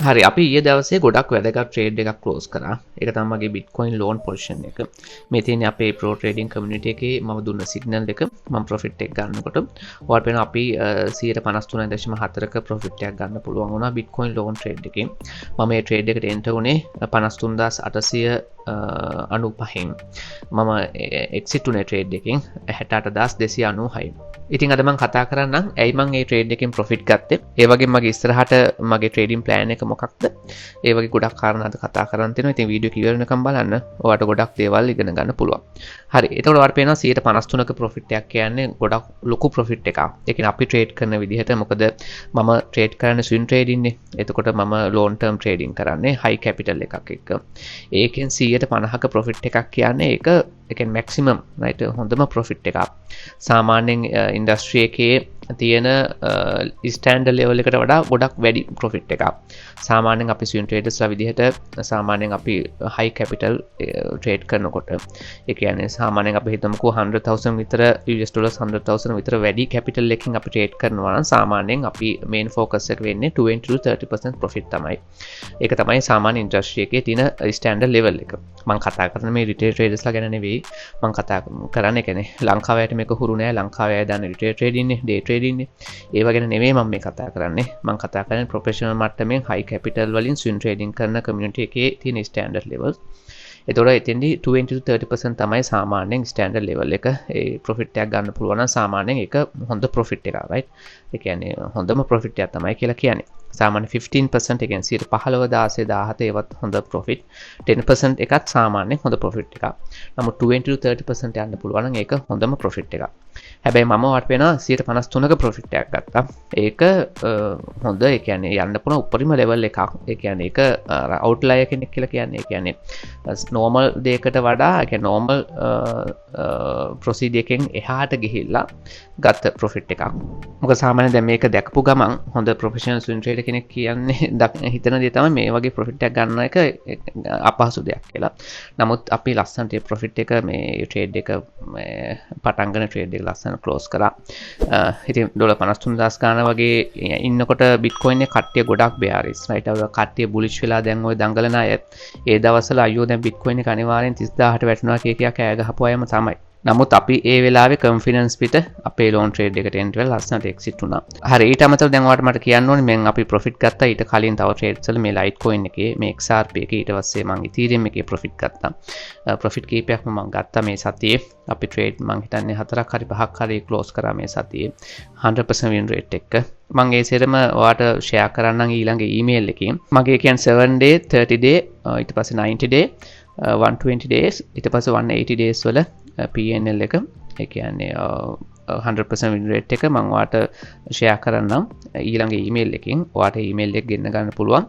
හරි අපි ඊයේ දවසේ ගොඩක් වැදගත් ට්‍රේඩ් එකක් ක්ලෝස් කරා. ඒක තමයි මගේ Bitcoin loan position එක. මේ තියෙන්නේ අපේ pro trading community එකේ මම දුන්න signal එක. මම profit එක ගන්නකොට ඔයාලට පේනවා අපි 153.4ක profit එකක් ගන්න පුළුවන් වුණා Bitcoin loan trade එකෙන්. මම මේ trade එකට enter වුණේ 53895න්. මම exit වුණේ trade එකෙන් 68296යි. ඉතින් අද මම කතා කරන්නම් ඇයි මම මේ trade එකෙන් profit ගත්තේ. ඒ වගේම මගේ ඉස්සරහට මගේ trading plan එක මොකක්ද? ඒ වගේ ගොඩක් කාරණා අද කතා කරන්න තියෙනවා. ඉතින් වීඩියෝ එක ඉවර වෙනකම් බලන්න. ඔයාලට ගොඩක් දේවල් ඉගෙන ගන්න පුළුවන්. හරි. එතකොට ඔයාලට පේනවා 153ක profit එකක් කියන්නේ ගොඩක් ලොකු profit එකක්. ඒ කියන්නේ අපි trade කරන විදිහට මොකද මම trade කරන්නේ swing trading නේ. එතකොට මම long term trading කරන්නේ high capital එකක් එක්ක. ඒකෙන් 150ක profit එකක් කියන්නේ ඒක ඒ කියන්නේ maximum right හොඳම profit එකක්. සාමාන්‍යයෙන් ඉන්ඩස්ට්‍රි එකේ තියෙන ස්ටෑන්ඩඩ් ලෙවල් එකට වඩා ගොඩක් වැඩි ප්‍රොෆිට් එකක්. සාමාන්‍යයෙන් අපි ස්විං ට්‍රේඩර්ස්ලා විදිහට සාමාන්‍යයෙන් අපි හයි කැපිටල් ට්‍රේඩ් කරනකොට ඒ කියන්නේ සාමාන්‍යයෙන් අපි හිතමුකෝ 100,000 විතර US ඩොලර්ස් 100,000 විතර වැඩි කැපිටල් එකකින් අපි ට්‍රේඩ් කරනවා නම් සාමාන්‍යයෙන් අපි මේන් ફોකස් එක වෙන්නේ 20 to 30% ප්‍රොෆිට් තමයි. ඒක තමයි සාමාන්‍ය ඉන්ඩස්ට්‍රි එකේ තියෙන ස්ටෑන්ඩඩ් ලෙවල් එක. මම කතා කරන්නේ මේ රිටේල් ට්‍රේඩර්ස්ලා ගැන නෙවෙයි. මම කතා කරන්නේ කියන්නේ ලංකාවට මේක හුරු නෑ. ලංකාවේ අය දන්නේ රිටේල් ට්‍රේඩින් නේ, ඩේ ට්‍රේඩින් නේ. ඒව ගැන නෙවෙයි මම මේ කතා කරන්නේ. මම කතා කරන්නේ ප්‍රොෆෙෂනල් මට්ටමින් හයි කැපිටල් වලින් ස්විං ට්‍රේඩින් කරන කමියුනිටි එකේ තියෙන ස්ටෑන්ඩඩ් ලෙවල්ස්. එතකොට එතෙන්දී 20 to 30% තමයි සාමාන්‍යයෙන් ස්ටෑන්ඩඩ් ලෙවල් එක. ඒ ප්‍රොෆිට් එකක් ගන්න පුළුවන් නම් සාමාන්‍යයෙන් ඒක හොඳ ප්‍රොෆිට් එකක්, right? ඒ කියන්නේ හොඳම ප්‍රොෆිට් එකක් තමයි කියලා කියන්නේ. සාමාන්‍ය 15% ඒ කියන්නේ 15 16 17 ඒවත් හොඳ ප්‍රොෆිට්. 10% එකත් සාමාන්‍යයෙන් හොඳ ප්‍රොෆිට් එකක්. නමුත් 20 to 30% යන්න පුළුවන් නම් ඒක හොඳම ප්‍රොෆිට් එකක්. හැබැයි මම වට වෙනවා 153ක ප්‍රොෆිට් එකක් ගත්තා. ඒක හොඳ ඒ කියන්නේ යන්න පුළුවන් උපරිම ලෙවල් එකක්. ඒ කියන්නේ ඒක අවුට්ලයර් කෙනෙක් කියලා කියන්නේ. ඒ කියන්නේ නෝමල් දෙයකට වඩා ඒ කියන්නේ නෝමල් ප්‍රොසීඩර් එකෙන් එහාට ගිහිල්ලා ගත්ත ප්‍රොෆිට් එකක්. මොකද සාමාන්‍යයෙන් දැන් මේක දැකපු ගමන් හොඳ ප්‍රොෆෙෂනල් ස්විං ට්‍රේඩර් කෙනෙක් කියන්නේ හිතන දේ තමයි මේ වගේ ප්‍රොෆිට් එකක් ගන්න එක අපහසු දෙයක් කියලා. නමුත් අපි ලස්සනට මේ ප්‍රොෆිට් එක මේ ට්‍රේඩ් එක පටන් ගන්න ට්‍රේඩ් එක ලස්සන ක්ලෝස් කරා. ඉතින් ඩොලර් 53,000 ගාන වගේ ඉන්නකොට බිට්කොයින් එක කට්ටිය ගොඩක් බෙයාරිස් රයිට් අර කට්ටිය බුලිෂ් වෙලා දැන් ওই දඟලන අය ඒ දවස්වල අයියෝ දැන් බිට්කොයින් එක අනිවාර්යෙන් 30,000ට වැටෙනවා කිය කෑ ගහපු අයම තමයි. නමුත් අපි ඒ වෙලාවේ කන්ෆිඩන්ස් පිට අපේ ලෝන් ට්‍රේඩ් එකට එන්ටර් වෙලා ලස්සනට එක්සිට් වුණා. හරි ඊට අමතරව දැන් ඔයාලට මට කියන්න ඕනේ මම අපි ප්‍රොෆිට් ගත්තා ඊට කලින් තව ට්‍රේඩ්ස් වල මේ ලයිට්කොයින් එකේ මේ XRP එකේ ඊට පස්සේ මම ඉතීරියම් එකේ ප්‍රොෆිට් ගත්තා. ප්‍රොෆිට් කීපයක්ම මම ගත්තා මේ සතියේ. අපි ට්‍රේඩ් මම හිතන්නේ 4ක් හරි 5ක් හරි ක්ලෝස් කරා මේ සතියේ 100% win rate එක. මම ඒ සෙරම ඔයාලට ෂෙයා කරන්නම් ඊළඟ ඊමේල් එකකින්. මගේ කියන්නේ 7 day 30 day ඊට පස්සේ 90 day 120 days ඊට පස්සේ 180 days වල PNL එක ඒ කියන්නේ 100% win rate එක මම ඔයාලට ෂෙයා කරන්නම් ඊළඟ ඊමේල් එකකින්. ඔයාලට ඊමේල් එක ගෙන්න ගන්න පුළුවන්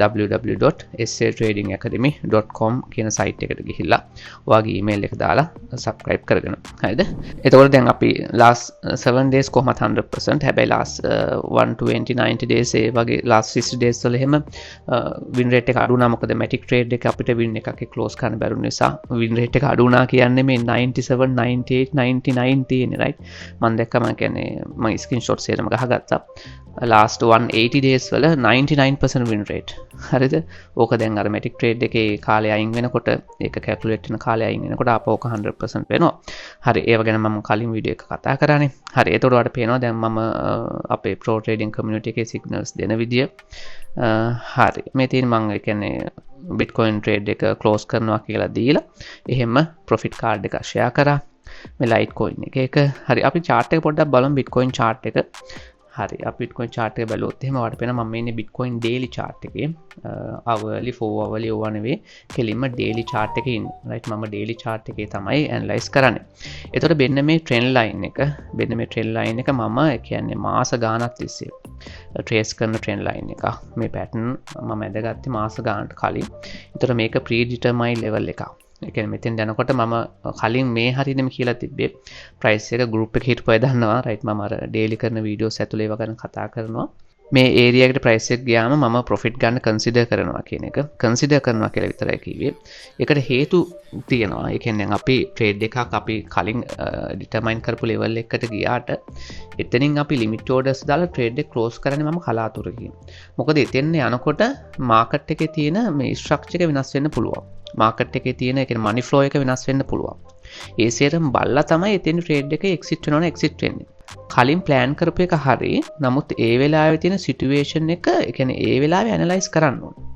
www.satradingacademy.com කියන සයිට් එකට ගිහිල්ලා ඔයාගේ ඊමේල් එක දාලා subscribe කරගන්න. හරිද? එතකොට දැන් අපි last 7 days කොහොමද 100%. හැබැයි last 120 90 days ඒ වගේ last 60 days වල එහෙම win rate එක අඩු වුණා. මොකද matic trade එක අපිට win එකක් close කරන්න බැරි නිසා win rate එක අඩු වුණා කියන්නේ මේ 97 98 99 තියෙන්නේ right. මම දැක්කම කියන්නේ මම ස්ක්‍රීන්ෂොට් සේරම ගහගත්තා. last 180 days වල 99% win rate. හරිද? ඕක දැන් අර matic trade එකේ කාලය අයින් වෙනකොට ඒක calculate වෙන කාලය අයින් වෙනකොට ආපහු ඕක 100% වෙනවා. හරි ඒව ගැන මම කලින් වීඩියෝ එක කතා කරානේ. හරි එතකොට ඔයාලට පේනවා දැන් මම අපේ pro trading community එකේ signals දෙන විදිය. හරි මේ තියෙන මම කියන්නේ bitcoin trade එක close කරනවා කියලා දීලා එහෙම profit card එක share කරා. මේ ලයිට්කොයින් එක හරි අපි chart එක පොඩ්ඩක් බලමු bitcoin chart එක. හරි අපි bitcoin chart එක බැලුවොත් එහෙම ඔයාලට පේනවා මම ඉන්නේ bitcoin daily chart එකේ hourly 4 hourly ඕවා නෙවෙයි කෙලින්ම daily chart එකේ ඉන්නේ right. මම daily chart එකේ තමයි analyze කරන්නේ. එතකොට මෙන්න මේ trend line එක මම කියන්නේ මාස ගාණක් තිස්සේ trace කරන trend line එක. මේ pattern මම ඇදගත්තේ මාස ගාණට කලින්. එතකොට මේක predetermined level එකක්. ඒ කියන්නේ මෙතෙන් යනකොට මම කලින් මේ හරියටම කියලා තිබ්බේ price එක group එකේ හිටපුවා දන්නවා right. මම අර daily කරන videos ඇතුලේ ඒවා ගැන කතා කරනවා. මේ ඒරියා එකට ප්‍රයිස් එක ගියාම මම ප්‍රොෆිට් ගන්න කන්සිඩර් කරනවා කියන එක කන්සිඩර් කරනවා කියලා විතරයි කිව්වේ. ඒකට හේතු තියෙනවා. ඒ කියන්නේ අපි ට්‍රේඩ් එකක් අපි කලින් ඩිටර්මයින් කරපු ලෙවල් එකකට ගියාට එතනින් අපි ලිමිට් ඕඩර්ස් දාලා ට්‍රේඩ් එක ක්ලෝස් කරන්නේ මම කලාතුරකින්. මොකද එතෙන් යනකොට මාකට් එකේ තියෙන මේ ස්ට්‍රක්චර් එක වෙනස් වෙන්න පුළුවන්. මාකට් එකේ තියෙන ඒ කියන්නේ මනි ෆ්ලෝ එක වෙනස් වෙන්න පුළුවන්. ඒ සේරම බල්ලා තමයි එතෙන් ට්‍රේඩ් එකේ එක්සිට් වෙනවනේ එක්සිට් වෙන්නේ. කලින් ප්ලෑන් කරපු එක හරි. නමුත් ඒ වෙලාවේ තියෙන සිටුේෂන් එක ඒ කියන්නේ ඒ වෙලාවේ ඇනලයිස් කරන්න ඕනේ.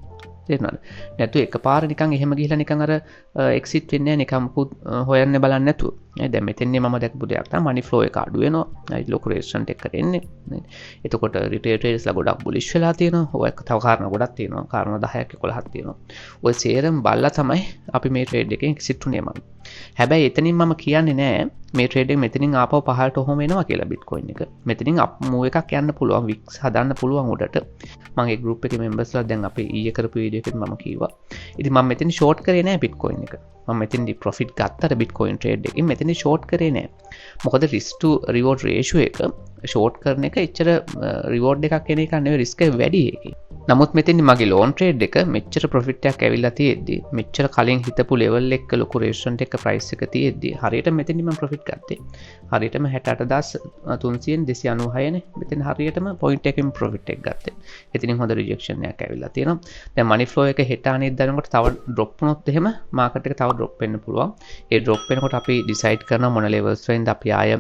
තේරුණාද? නැතු එකපාර නිකන් එහෙම ගිහිලා නිකන් අර එක්සිට් වෙන්නේ නැහැ නිකන් මුකුත් හොයන්න බලන්න නැතුව. දැන් මෙතෙන්නේ මම දැක්පු දෙයක් තමයි මනි ෆ්ලෝ එක අඩු වෙනවා. ලොකු රෙසිස්ටන්ට් එකකට එන්නේ. එතකොට රිටේල් ට්‍රේඩර්ස්ලා ගොඩක් බුලිෂ් වෙලා තියෙනවා. ඔය තව කාරණා ගොඩක් තියෙනවා. කාරණා 10ක් 11ක් තියෙනවා. ඔය සේරම බල්ලා තමයි අපි මේ ට්‍රේඩ් එකෙන් එක්සිට් උනේ මම. හැබැයි එතනින් මම කියන්නේ නෑ මේ ට්‍රේඩ් එක මෙතනින් ආපහු පහළට ඔහොම එනවා කියලා බිට්කොයින් එක. මෙතනින් අප් මූව් එකක් යන්න පුළුවන් වික්ස් හදන්න පුළුවන් උඩට. මම ඒ ගෲප් එකේ මෙම්බර්ස්ලා දැන් අපි ඊයේ කරපු වීඩියෝ එකෙත් මම කිව්වා. ඉතින් මම මෙතන ෂෝට් කරේ නෑ බිට්කොයින් එක. මම මෙතනදී ප්‍රොෆිට් ගත්තට බිට්කොයින් ට්‍රේඩ් එකකින් මෙතනදී ෂෝට් කරේ නෑ. මොකද රිස්ක් ටු රිවෝඩ් රේෂියෝ එක ෂෝට් කරන එක එච්චර රිවෝඩ් එකක් එන එක නෙවෙයි රිස්ක් එක වැඩි එකේ. නමුත් මෙතෙන්දි මගේ ලෝන් ට්‍රේඩ් එක මෙච්චර ප්‍රොෆිට් එකක් ඇවිල්ලා තියෙද්දි මෙච්චර කලින් හිතපු ලෙවල් එක ලොකු රෙස්ටොරන්ට් එක ප්‍රයිස් එක තියෙද්දි හරියට මෙතෙන්දි මම ප්‍රොෆිට් ගත්තේ. හරියටම 68300 296 නේ. මෙතෙන් හරියටම පොයින්ට් එකකින් ප්‍රොෆිට් එක ගත්තේ. එතනින් හොඳ රිජෙක්ෂන් එකක් ඇවිල්ලා තියෙනවා. දැන් මනි ෆ්ලෝ එක හෙට අනිත් දනකොට තව ඩ්‍රොප් වුණොත් එහෙම මාකට් එක තව ඩ්‍රොප් වෙන්න පුළුවන්. ඒ ඩ්‍රොප් වෙනකොට අපි ඩිසයිඩ් කරනවා මොන ලෙවල්ස් වලින්ද අපි ආය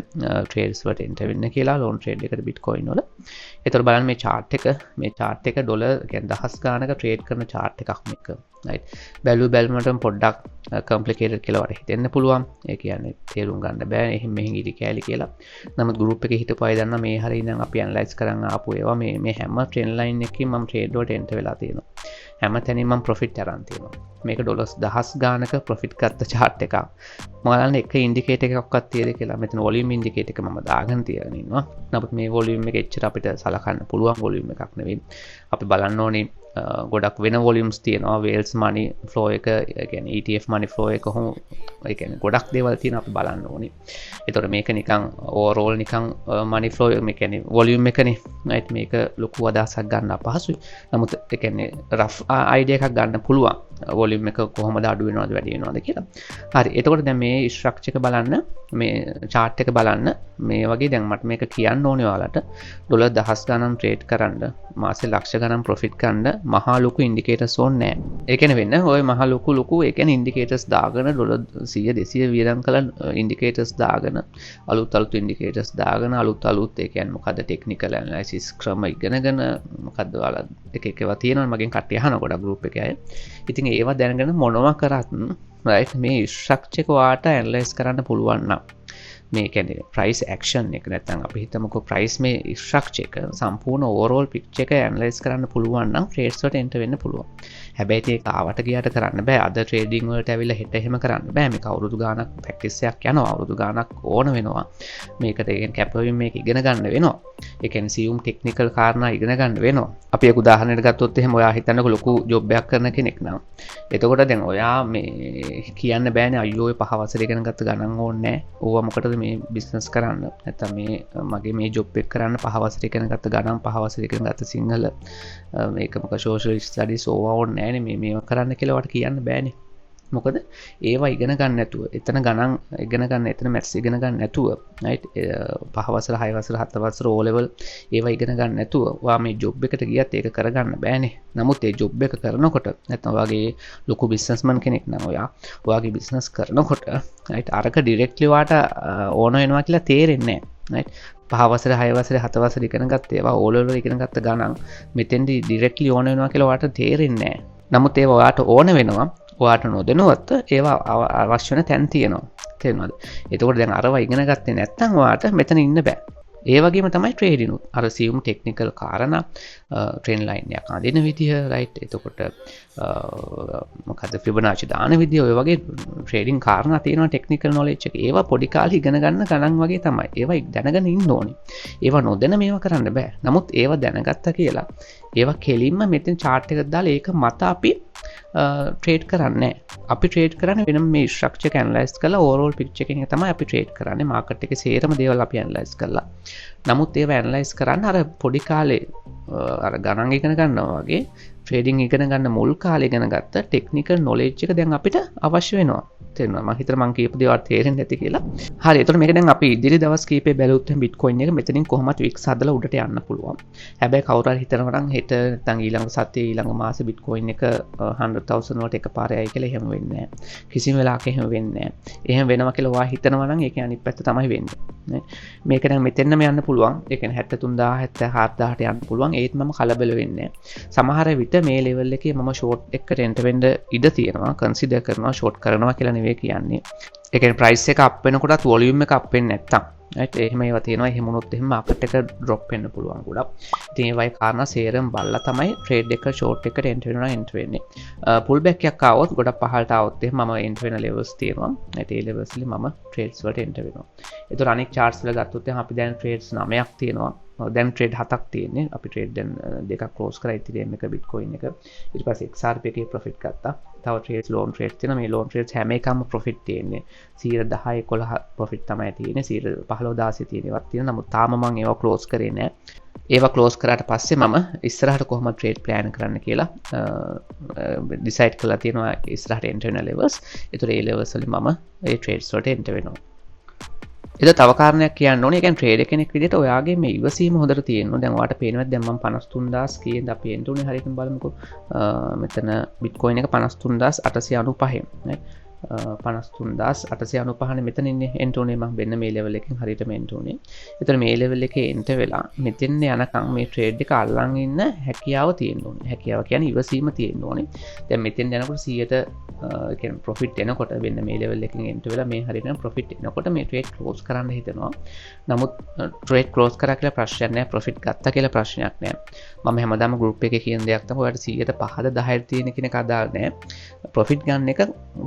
ට්‍රේඩ්ස් වලට එන්ටර් වෙන්න කියලා ලෝන් ට්‍රේඩ් එකට බිට්කොයින් වල. ඒතර බලන්න මේ chart එක ඩොලර් කියන්නේ දහස් ගානක ට්‍රේඩ් කරන chart එකක් මේක. right. බැලුවටම පොඩ්ඩක් complicated කියලා වගේ හිතෙන්න පුළුවන්. ඒ කියන්නේ තේරුම් ගන්න බෑ එහෙම මෙහෙන් ඉරි කෑලි කියලා. නමුත් group එකේ හිටපු අය දන්නා මේ හරිය ඉඳන් අපි ඇනලයිස් කරන් ආපු ඒවා මේ හැම ට්‍රෙන්ඩ් ලයින් එකකින් මම ට්‍රේඩ් වලට එන්ටර් වෙලා තියෙනවා. හැම තැනින්ම මම ප්‍රොෆිට් අරන් තියෙනවා. මේක ඩොලර්ස් දහස් ගානක ප්‍රොෆිට් ගත්ත chart එකක්. මම බලන්න එක ඉන්ඩිකේටර් එකක්වත් තියෙද කියලා. මෙතන වොලියුම් ඉන්ඩිකේටර් එක මම දාගෙන තියගෙන ඉන්නවා. නමුත් මේ වොලියුම් එක එච්චර අපිට සලකන්න පුළුවන් වොලියුම් එකක් නෙවෙයි. අපි බලන්න ඕනේ ගොඩක් වෙන වොලියුම්ස් තියෙනවා. වේල්ස් මනි ෆ්ලෝ එක කියන්නේ ETF මනි ෆ්ලෝ එක කොහොම ඒ කියන්නේ ගොඩක් දේවල් තියෙනවා අපි බලන්න ඕනේ. ඒතකොට මේක නිකන් ඕවරෝල් නිකන් මනි ෆ්ලෝ මේ කියන්නේ වොලියුම් එකනේ. right මේක ලොකු අදහසක් ගන්න අපහසුයි. නමුත් ඒ කියන්නේ රෆ් අයිඩියා එකක් ගන්න පුළුවන්. වොලියුම් එක කොහොමද අඩු වෙනවද වැඩි වෙනවද කියලා. හරි. එතකොට දැන් මේ ස්ට්‍රක්චර් එක බලන්න මේ chart එක බලන්න මේ වගේ දැන් මට මේක කියන්න ඕනේ ඔයාලට ඩොලර් දහස් ගණන් ට්‍රේඩ් කරන්න මාසේ ලක්ෂ ගණන් ප්‍රොෆිට් ගන්න මහා ලොකු ඉන්ඩිකේටර්ස් ඕනේ නැහැ. ඒ කියන්නේ වෙන්න ඔය මහා ලොකු ඒ කියන්නේ ඉන්ඩිකේටර්ස් දාගෙන ඩොලර් 100 200 වියදම් කළ ඉන්ඩිකේටර්ස් දාගෙන අලුත් ඉන්ඩිකේටර්ස් දාගෙන අලුත් ඒ කියන්නේ මොකද්ද ටෙක්නිකල් ඇනලයිසිස් ක්‍රම ඉගෙනගෙන මොකද්ද ඔයාලා එක ඒවා තියෙනවා මගෙන් කට්ටිය අහන ගොඩක් ගෲප් එකේ අය. ඉතින් ඒවා දැනගෙන මොනවා කරත් right මේ ස්ට්‍රක්චර් එක වාට ඇනලයිස් කරන්න පුළුවන් නම් මේ කියන්නේ ප්‍රයිස් ඇක්ෂන් එක නැත්නම් අපි හිතමුකෝ ප්‍රයිස් මේ ස්ට්‍රක්චර් එක සම්පූර්ණ ඕවරෝල් පික්චර් එක ඇනලයිස් කරන්න පුළුවන් නම් ට්‍රේඩ්ස් වලට එන්ටර් වෙන්න පුළුවන්. හැබැයි ඒක ආවට ගියාට කරන්න බෑ. අද ට්‍රේඩින් වලට ඇවිල්ලා හෙට එහෙම කරන්න බෑ. මේක අවුරුදු ගාණක් ප්‍රැක්ටිස් එකක් යනවා. අවුරුදු ගාණක් ඕන වෙනවා. මේකට ඒ කියන්නේ කැප්වෙන් මේක ඉගෙන ගන්න වෙනවා. ඒ කියන්නේ සියුම් ටෙක්නිකල් කාරණා ඉගෙන ගන්න වෙනවා. අපි එක උදාහරණයක් ගත්තොත් එහෙම ඔයා හිතන්නකො ලොකු ජොබ් එකක් කරන කෙනෙක් නම්. එතකොට දැන් ඔයා මේ කියන්න බෑනේ අයියෝ ඔය 5 වසර ඉගෙන ගත්ත ගණන් ඕනේ නැහැ. ඕවා මොකටද මේ බිස්නස් කරන්න නැත්නම් මේ මගේ මේ ජොබ් එක කරන්න 5 වසර ඉගෙන ගත්ත ගණන් 5 වසර ඉගෙන ගත්ත සිංහල මේක මොකද සෝෂල් ස්ටඩීස් ඕවා ඕනේ නැහැනේ මේවා කරන්න කියලා වට කියන්න බෑනේ. මොකද ඒවා ඉගෙන ගන්න නැතුව එතන ගණන් ඉගෙන ගන්න එතන මැත්ස් ඉගෙන ගන්න නැතුව right 5 වසර 6 වසර 7 වසර O level ඒවා ඉගෙන ගන්න නැතුව ඔයා මේ ජොබ් එකට ගියත් ඒක කරගන්න බෑනේ. නමුත් ඒ ජොබ් එක කරනකොට නැත්නම් ඔයාගේ ලොකු බිස්නස්මන් කෙනෙක් නම් ඔයාගේ බිස්නස් කරනකොට right අරක ඩිරෙක්ට්ලි වාට ඕන වෙනවා කියලා තේරෙන්නේ නැහැ. right 5 වසර 6 වසර 7 වසර ඉගෙන ගත්ත ඒවා O level ඉගෙන ගත්ත ගණන් මෙතෙන්දි ඩිරෙක්ට්ලි ඕන වෙනවා කියලා වාට තේරෙන්නේ නැහැ. නමුත් ඒවා ඔයාට ඕන වෙනවා ඔයාට නොදැනුවත් ඒවා අවශ්‍ය වෙන තැන් තියෙනවා. තේරුණාද? එතකොට දැන් අරවා ඉගෙන ගත්තේ නැත්නම් ඔයාට මෙතන ඉන්න බෑ. ඒ වගේම තමයි ට්‍රේඩින් උත්. අර සියුම් ටෙක්නිකල් කාරණා ට්‍රෙන්ඩ් ලයින් එකක් අඳින විදිහ රයිට්. එතකොට මොකද්ද ෆිබොනාචි දාන විදිහ ඔය වගේ ට්‍රේඩින් කාරණා තියෙනවා ටෙක්නිකල් නොලෙජ් එක. ඒවා පොඩි කාලේ ඉගෙන ගන්න ගණන් වගේ තමයි. ඒවා දැනගෙන ඉන්න ඕනේ. ඒවා නොදැන මේවා කරන්න බෑ. නමුත් ඒවා දැනගත්තා කියලා ඒවා කෙලින්ම මෙතෙන් chart එකක් දාලා ඒක මත අපි ට්‍රේඩ් කරන්නේ අපි ට්‍රේඩ් කරන්නේ වෙනම මේ ස්ට්‍රක්චර් එක ඇනලයිස් කරලා ඕවරෝල් පික්චර් එකකින් තමයි අපි ට්‍රේඩ් කරන්නේ මාකට් එකේ සේරම දේවල් අපි ඇනලයිස් කරලා. නමුත් ඒව ඇනලයිස් කරන්න අර පොඩි කාලේ අර ගණන් ඉගෙන ගන්නවා වගේ ට්‍රේඩින් ඉගෙන ගන්න මුල් කාලේ ඉගෙන ගත්ත ටෙක්නිකල් නොලෙජ් එක දැන් අපිට අවශ්‍ය වෙනවා. තේරෙනවා මම හිතලා මම කියපු දේවල් තේරෙන්නේ නැති කියලා. හරි. එතකොට මේක දැන් අපි ඉදිරි දවස් කීපේ බැලුවොත් බිට්කොයින් එක මෙතනින් කොහොමද වික්ස් හදලා උඩට යන්න පුළුවන්. හැබැයි කවුරු හරි හිතනවා නම් හෙට නැත්නම් ඊළඟ සතියේ ඊළඟ මාසේ බිට්කොයින් එක 100,000 වලට එකපාරේ ආයි කියලා එහෙම වෙන්නේ නැහැ. කිසිම වෙලාවක එහෙම වෙන්නේ නැහැ. එහෙම වෙනවා කියලා ඔයා හිතනවා නම් ඒක අනිත් පැත්ත තමයි වෙන්නේ. මේක දැන් මෙතෙන්නම යන්න පුළුවන්. ඒ කියන්නේ 73000 77000ට යන්න පුළුවන්. ඒත් මම කලබල වෙන්නේ නැහැ. සමහර විට මේ ලෙවල් එකේ මම ෂෝට් එකට එන්ටර් වෙන්න ඉඩ තියෙනවා. කන්සිඩර් කරනවා ෂෝට් කරනවා කියලා නෙවෙයි කියන්නේ. ඒ කියන්නේ ප්‍රයිස් එක අප් වෙනකොටත් වොලියුම් එක අප් වෙන්නේ නැත්තම් right එහෙම ඒවා තියෙනවා. එහෙම වුණොත් එහෙම මාකට් එක ඩ්‍රොප් වෙන්න පුළුවන් ගොඩක්. ඉතින් ඒවයි කාරණා සේරම බලලා තමයි ට්‍රේඩ් එක ෂෝට් එකට එන්ටර් වෙනවා එන්ටර් වෙන්නේ. පුල් බෑක් එකක් ආවොත් ගොඩක් පහළට ආවොත් එහෙම මම එන්ටර් වෙන ලෙවල්ස් තියෙනවා. ඒ ලෙවල්ස් වලින් මම ට්‍රේඩ්ස් වලට එන්ටර් වෙනවා. ඒතර අනික් charts වල ගත්තොත් එහෙනම් අපි දැන් ට්‍රේඩ්ස් 9ක් තියෙනවා. දැන් ට්‍රේඩ් 7ක් තියෙන්නේ. අපි ට්‍රේඩ් දැන් දෙකක් ක්ලෝස් කරා Ethereum එක Bitcoin එක. ඊට පස්සේ XRP එකේ ප්‍රොෆිට් ගත්තා. තව ට්‍රේඩ්ස් ලෝන් ට්‍රේඩ්ස් තියෙනවා. මේ ලෝන් ට්‍රේඩ්ස් හැම එකම ප්‍රොෆිට් තියෙන්නේ 10 11 ප්‍රොෆිට් තමයි තියෙන්නේ. 15 16 තියෙනවත් තියෙනවා. නමුත් තාම මම ඒවා ක්ලෝස් කරේ නෑ. ඒවා ක්ලෝස් කරාට පස්සේ මම ඉස්සරහට කොහොමද ට්‍රේඩ් ප්ලෑන් කරන්න කියලා ඩිසයිඩ් කරලා තියෙනවා ඉස්සරහට එන්ටර් වෙන ලෙවල්ස්. ඒතර ඒ ලෙවල්ස් වලින් මම ඒ ට්‍රේඩ්ස් වලට එන්ටර් වෙනවා. එද තව කාරණයක් කියන්න ඕනේ. ඒ කියන්නේ ට්‍රේඩර් කෙනෙක් විදිහට ඔයාගේ මේ ඉවසීම හොඳට තියෙනවා. දැන් ඔයාලට පේනවා දැන් මම 53000 කීයද අපි එන්න උනේ හරියටම බලමුකෝ. මෙතන බිට්කොයින් එක 53895 නේ. 53895 මෙතන ඉන්නේ එන්ටර් උනේ මම වෙන්න මේ ලෙවල් එකෙන් හරියටම එන්ටර් උනේ. ඒතර මේ ලෙවල් එකේ එන්ටර් වෙලා මෙතෙන් යනකම් මේ ට්‍රේඩ් එක අල්ලන් ඉන්න හැකියාව තියෙන්න ඕනේ. හැකියාව කියන්නේ ඉවසීම තියෙන්න ඕනේ. දැන් මෙතෙන් යනකොට 100ට කියන්නේ ප්‍රොෆිට් එනකොට වෙන්න මේ ලෙවල් එකෙන් එන්ටර් වෙලා මේ හරියටම ප්‍රොෆිට් එනකොට මේ ට්‍රේඩ් ක්ලෝස් කරන්න හිතනවා. නමුත් ට්‍රේඩ් ක්ලෝස් කරා කියලා ප්‍රශ්නයක් නැහැ. ප්‍රොෆිට් ගත්තා කියලා ප්‍රශ්නයක් නැහැ. මම හැමදාම ගෲප් එකේ කියන දෙයක් තමයි ඔයාලට 100ට 5ද 10ද තියෙන කෙනෙක් අදාළ නැහැ. ප්‍රොෆිට් ගන්න එක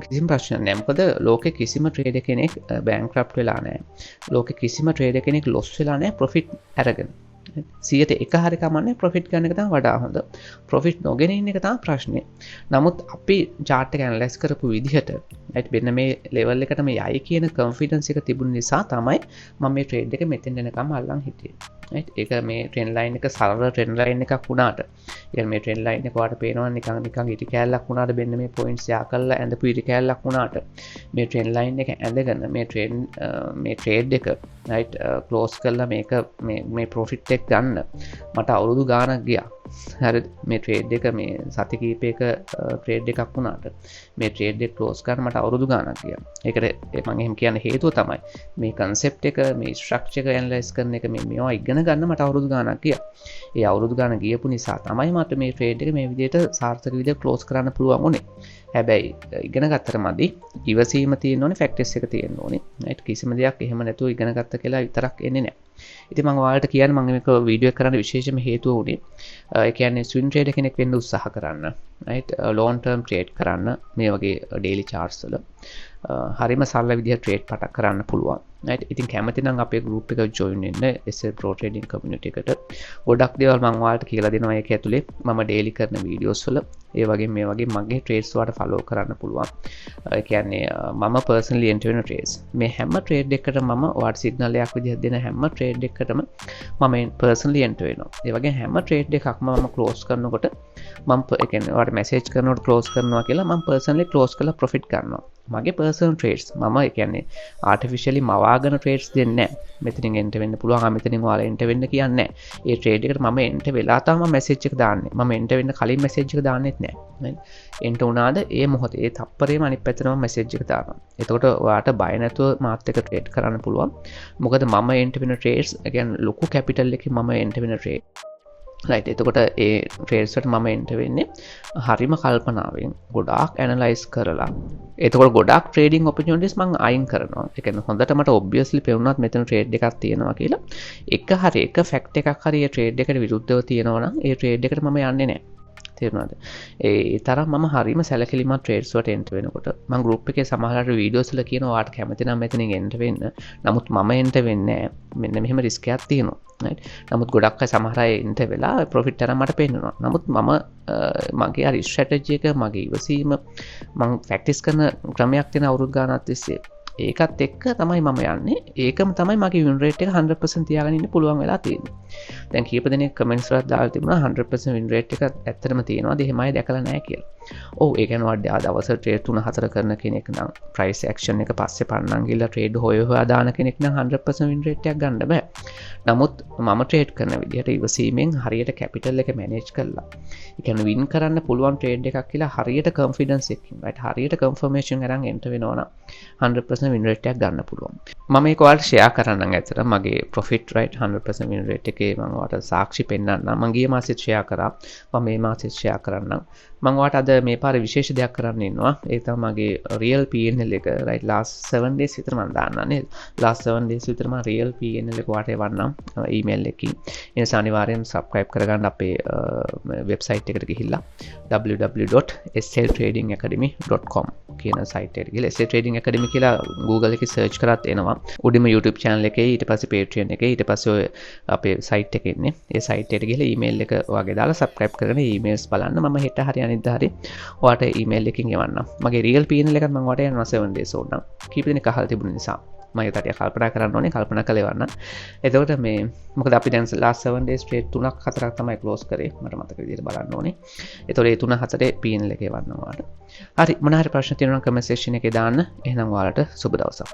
කිසිම ප්‍රශ්නයක් නැහැ. මොකද ලෝකේ කිසිම ට්‍රේඩර් කෙනෙක් බෑන්ක්‍රප්ට් වෙලා නැහැ. ලෝකේ කිසිම ට්‍රේඩර් කෙනෙක් ලොස් වෙලා නැහැ ප්‍රොෆිට් අරගෙන. 100ට 1 හරි කමන්නේ ප්‍රොෆිට් ගන්න එක තමයි වඩා හොඳ. ප්‍රොෆිට් නොගෙන ඉන්න එක තමයි ප්‍රශ්නේ. නමුත් අපි chart එක ඇනලයිස් කරපු විදිහට right මෙන්න මේ level එකට මේ යයි කියන confidence එක තිබුණ නිසා තමයි මම මේ trade එක මෙතෙන් එනකම් අල්ලන් හිටියේ. right ඒක මේ trend line එක සරල trend line එකක් වුණාට يعني මේ trend line එක ඔයාලට පේනවා නිකන් ඉටි කෑල්ලක් වුණාට මෙන්න මේ points යා කරලා ඇඳපු ඉටි කෑල්ලක් වුණාට මේ trend line එක ඇඳගෙන මේ trade එක right close කරලා මේක මේ profit එක ගන්න මට අවුරුදු ගාණක් ගියා. හරි මේ ට්‍රේඩ් එක මේ සති කීපයක ට්‍රේඩ් එකක් වුණාට මේ ට්‍රේඩ් එක ක්ලෝස් කරන්න මට අවුරුදු ගාණක් ගියා. ඒකට මම එහෙම කියන හේතුව තමයි මේ concept එක මේ structure එක analyze කරන එක මේවා ඉගෙන ගන්න මට අවුරුදු ගාණක් ගියා. ඒ අවුරුදු ගාණ ගියපු නිසා තමයි මට මේ ට්‍රේඩ් එක මේ විදිහට සාර්ථක විදිහට ක්ලෝස් කරන්න පුළුවන් වුණේ. හැබැයි ඉගෙන ගත්තට මදි ඉවසීම තියෙන්න ඕනේ ෆැක්ටර්ස් එක තියෙන්න ඕනේ. right කිසිම දෙයක් එහෙම නැතුව ඉගෙන ගත්ත කියලා විතරක් එන්නේ නැහැ. ඉතින් මම ඔයාලට කියන්නේ මම මේක වීඩියෝ එක කරන්න විශේෂම හේතුව උනේ ඒ කියන්නේ ස්විං ට්‍රේඩර් කෙනෙක් වෙන්න උත්සාහ කරන්න right long term trade කරන්න මේ වගේ daily charts වල හරිම සරල විදිහට ට්‍රේඩ් පටක් කරන්න පුළුවන් right ඉතින් කැමති නම් අපේ group එක join වෙන්න SL Pro Trading community එකට ගොඩක් දේවල් මම ඔයාලට කියලා දෙනවා ඒක ඇතුලේ මම daily කරන videos වල ඒ වගේ මේ වගේ මගේ trades වලට follow කරන්න පුළුවන් ඒ කියන්නේ මම personally enter වෙන trades මේ හැම trade එකකටම මම ඔයාලට signal එකක් විදිහට දෙන හැම trade එකකටම මම personally enter වෙනවා ඒ වගේ හැම trade එකක්ම මම close කරනකොට මම ඒ කියන්නේ ඔයාලට message කරනකොට close කරනවා කියලා මම personally close කරලා profit ගන්නවා මගේ personal trades මම ඒ කියන්නේ artificially මවාගෙන trades දෙන්නේ නැහැ මෙතනින් enter වෙන්න පුළුවන් මෙතනින් ඔයාලා enter වෙන්න කියන්නේ නැහැ ඒ trade එකට මම enter වෙලා තමයි message එක දාන්නේ මම enter වෙන්න කලින් message එක දාන්නෙත් නැහැ enter වුණාද ඒ මොහොතේ ඒ තප්පරේම අනිත් පැත්තට මම message එක දානවා එතකොට ඔයාලට බය නැතුව මාත් එක්ක trade කරන්න පුළුවන් මොකද මම enter වෙන trades ඒ කියන්නේ ලොකු capital එකකින් මම enter වෙන trade right එතකොට ඒ trades වලට මම enter වෙන්නේ හරිම කල්පනාවෙන් ගොඩාක් analyze කරලා එතකොට ගොඩාක් trading opportunities මම අයින් කරනවා ඒ කියන්නේ හොඳට මට obviously පෙවුනත් මෙතන trade එකක් තියෙනවා කියලා එක fact එකක් හරි ඒ trade එකට විරුද්ධව තියෙනවා නම් ඒ trade එකට මම යන්නේ නැහැ තේරුණාද? ඒ තරම් මම හරිම සැලකිලිමත් ට්‍රේඩ්ස් වලට එන්ටර් වෙනකොට මම ගෲප් එකේ සමහරවිට වීඩියෝස් වල කියනවා ඔයාට කැමති නම් මෙතනින් එන්ටර් වෙන්න. නමුත් මම එන්ටර් වෙන්නේ නැහැ. මෙන්න මෙහෙම රිස්ක් එකක් තියෙනවා. right? නමුත් ගොඩක් අය සමහර අය එන්ටර් වෙලා ප්‍රොෆිට් තරම් මට පෙන්නනවා. නමුත් මම මගේ අර ස්ට්‍රැටජි එක මගේ ඉවසීම මම ප්‍රැක්ටිස් කරන ක්‍රමයක් තියෙන අවුරුදු ගානක් තිස්සේ ඒකත් එක්ක තමයි මම යන්නේ. ඒකම තමයි මගේ වින් රේට් එක 100% තියාගෙන ඉන්න පුළුවන් වෙලා තියෙන්නේ. දැන් කීප දෙනෙක් කමෙන්ට්ස් වලත් දාලා තිබුණා 100% වින් රේට් එක ඇත්තටම තියෙනවාද එහෙමයි දැකලා නැහැ කියලා. ඔව් ඒ කියන්නේ වඩා දවස් ට්‍රේඩ් 3-4 කරන කෙනෙක් නම් ප්‍රයිස් ඇක්ෂන් එක පස්සේ පන්නන් ගිහලා ට්‍රේඩ් හොයලා දාන කෙනෙක් නම් 100% වින් රේට් එකක් ගන්න බෑ. නමුත් මම ට්‍රේඩ් කරන විදිහට ඉවසීමෙන් හරියට කැපිටල් එක මැනේජ් කරලා ඒ කියන්නේ වින් කරන්න පුළුවන් ට්‍රේඩ් එකක් කියලා හරියට කොන්ෆිඩන්ස් එකකින් right හරියට කන්ෆර්මේෂන් අරන් එන්ටර් වෙනවා නම් 100% වින් රේට් එකක් ගන්න පුළුවන්. මම මේක ඔයාලට ෂෙයා කරන්නම් ඇත්තට මගේ ප්‍රොෆිට් right 100% වින් රේට් එකේ මම ඔයාලට සාක්ෂි පෙන්නන්නම්. මම ගිය මාසෙත් ෂෙයා කරා. මම මේ මාසෙත් ෂෙයා කරන්නම්. මම ඔයාලට අද මේ පාරේ විශේෂ දෙයක් කරන්න ඉන්නවා. ඒ තමයි මගේ real PNL එක right last 7 days විතර මම දාන්නා නේද? last 7 days විතර මම real PNL එක ඔයාලට එවන්නම් email එකකින්. ඒ නිසා අනිවාර්යෙන් subscribe කරගන්න අපේ website එකට ගිහිල්ලා www.sltradingacademy.com කියන site එකට ගිහලා SL Trading Academy කියලා Google එකේ search කරත් එනවා. උඩින්ම YouTube channel එකේ ඊට පස්සේ Patreon එකේ ඊට පස්සේ ඔය අපේ site එකේ ඉන්නේ. ඒ site එකට ගිහලා email එක වගේ දාලා subscribe කරගෙන emails බලන්න. මම හෙට හරි අනිද්දා හරි ඔයාලට email එකකින් එවන්නම්. මගේ real PNL එකත් මම ඔයාලට යනවා 7 days ඕන. කීප දෙනෙක් අහලා තිබුණ නිසා මම ඒකට කල්පනා කරන්න ඕනේ කල්පනා කරලා එවන්න. එතකොට මේ මොකද අපි දැන් last 7 days trade 3ක් 4ක් තමයි close කරේ. මට මතක විදිහට බලන්න ඕනේ. එතකොට ඒ 3-4 PNL එක එවන්න ඔයාලට. හරි මොන හරි ප්‍රශ්න තියෙනවා නම් comment section එකේ දාන්න. එහෙනම් ඔයාලට සුබ දවසක්.